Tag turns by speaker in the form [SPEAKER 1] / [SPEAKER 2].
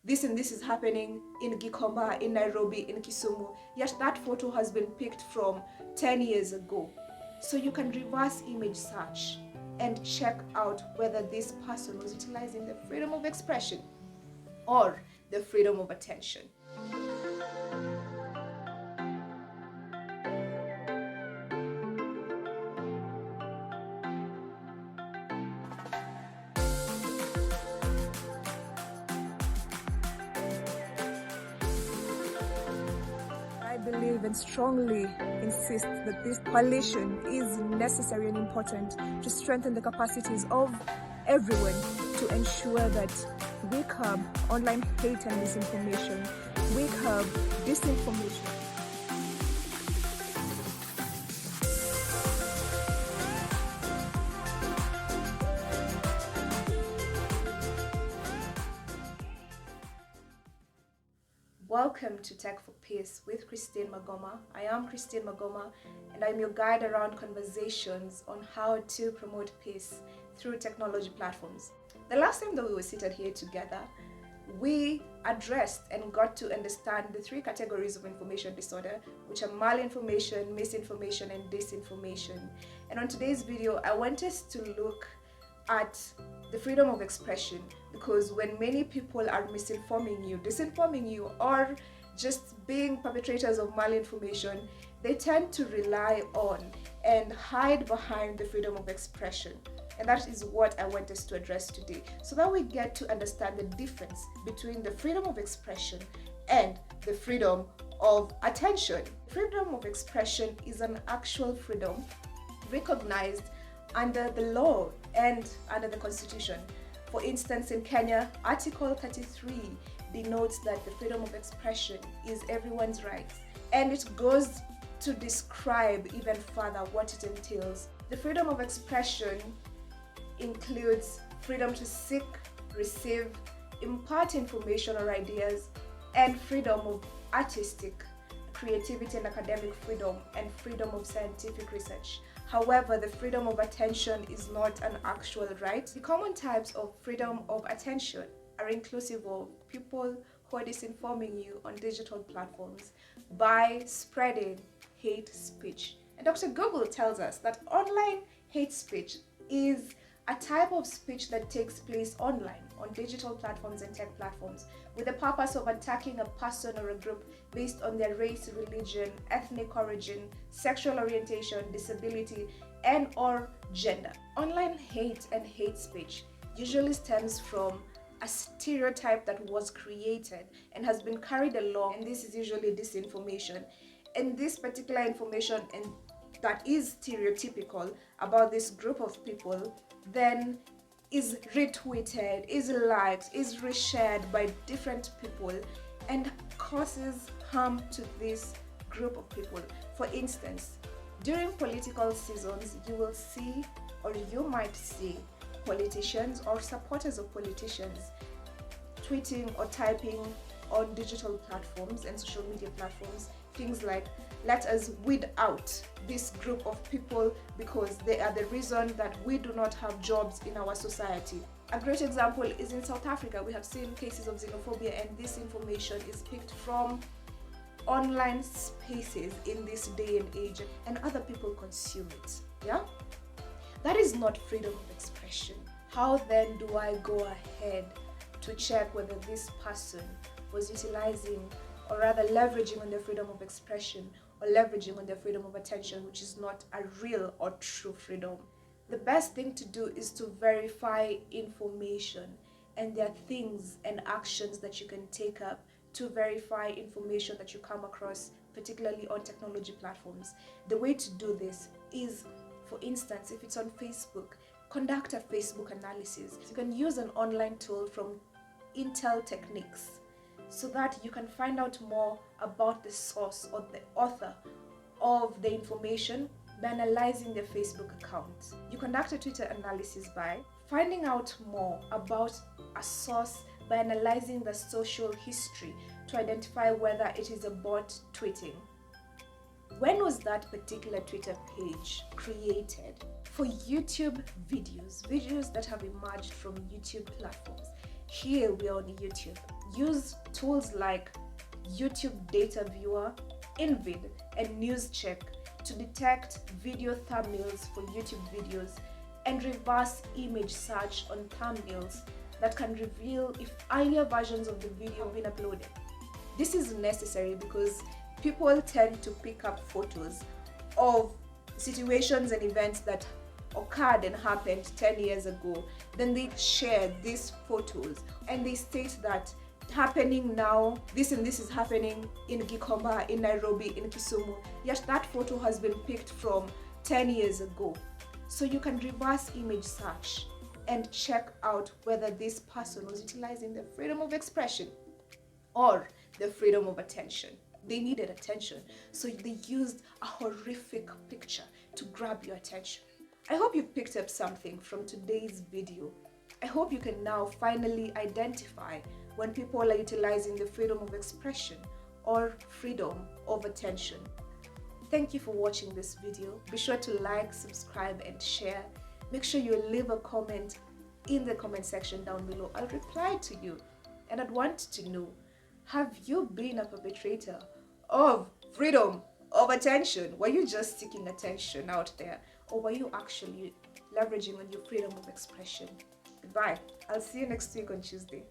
[SPEAKER 1] this and this is happening in Gikomba, in Nairobi, in Kisumu, yet that photo has been picked from 10 years ago. So you can reverse image search and check out whether this person was utilizing the freedom of expression or the freedom of attention. I believe and strongly insist that this coalition is necessary and important to strengthen the capacities of everyone to ensure that we curb online hate and misinformation, we curb disinformation. Welcome to Tek4Peace with Christine Magoma. I am Christine Magoma and I'm your guide around conversations on how to promote peace through technology platforms. The last time that we were seated here together, we addressed and got to understand the three categories of information disorder, which are malinformation, misinformation, and disinformation. And on today's video, I want us to look at the freedom of expression, because when many people are misinforming you, disinforming you, or just being perpetrators of malinformation, they tend to rely on and hide behind the freedom of expression. And that is what I want us to address today, so that we get to understand the difference between the freedom of expression and the freedom of attention. Freedom of expression is an actual freedom recognized under the law and under the Constitution. For instance, in Kenya, Article 33 denotes that the freedom of expression is everyone's right, and it goes to describe even further what it entails. The freedom of expression includes freedom to seek, receive, impart information or ideas, and freedom of artistic, creativity and academic freedom, and freedom of scientific research. However, the freedom of attention is not an actual right. The common types of freedom of attention are inclusive of people who are disinforming you on digital platforms by spreading hate speech. And Dr. Google tells us that online hate speech is a type of speech that takes place online on digital platforms and tech platforms with the purpose of attacking a person or a group based on their race, religion, ethnic origin, sexual orientation, disability, and or gender. Online hate and hate speech usually stems from a stereotype that was created and has been carried along, and this is usually disinformation. And this particular information and that is stereotypical about this group of people then is retweeted, is liked, is reshared by different people and causes harm to this group of people. For instance, during political seasons, you will see, or you might see, politicians or supporters of politicians tweeting or typing on digital platforms and social media platforms things like, let us weed out this group of people because they are the reason that we do not have jobs in our society. A great example is in South Africa. We have seen cases of xenophobia, and this information is picked from online spaces in this day and age, and other people consume it. Yeah? That is not freedom of expression. How then do I go ahead to check whether this person was utilizing, or rather leveraging on their freedom of expression, or leveraging on their freedom of attention, which is not a real or true freedom? The best thing to do is to verify information, and there are things and actions that you can take up to verify information that you come across, particularly on technology platforms. The way to do this is, for instance, if it's on Facebook, conduct a Facebook analysis. You can use an online tool from Intel Techniques so that you can find out more about the source or the author of the information by analyzing their Facebook account. You conduct a Twitter analysis by finding out more about a source by analyzing the social history to identify whether it is a bot tweeting. When was that particular Twitter page created? For YouTube videos that have emerged from YouTube platforms. Here we are on YouTube. use tools like YouTube Data Viewer, InVid, and NewsCheck to detect video thumbnails for YouTube videos and reverse image search on thumbnails that can reveal if earlier versions of the video have been uploaded. This is necessary because people tend to pick up photos of situations and events that occurred and happened 10 years ago. Then they share these photos and they state that happening now, this and this is happening in Gikomba, in Nairobi, in Kisumu, yet that photo has been picked from 10 years ago. So you can reverse image search and check out whether this person was utilizing the freedom of expression or the freedom of attention. They needed attention, so they used a horrific picture to grab your attention. I hope you picked up something from today's video. I hope you can now finally identify when people are utilizing the freedom of expression or freedom of attention. Thank you for watching this video. Be sure to like, subscribe, and share. Make sure you leave a comment in the comment section down below. I'll reply to you. And I'd want to know, have you been a perpetrator of freedom of attention? Were you just seeking attention out there, or were you actually leveraging on your freedom of expression? Goodbye. I'll see you next week on Tuesday.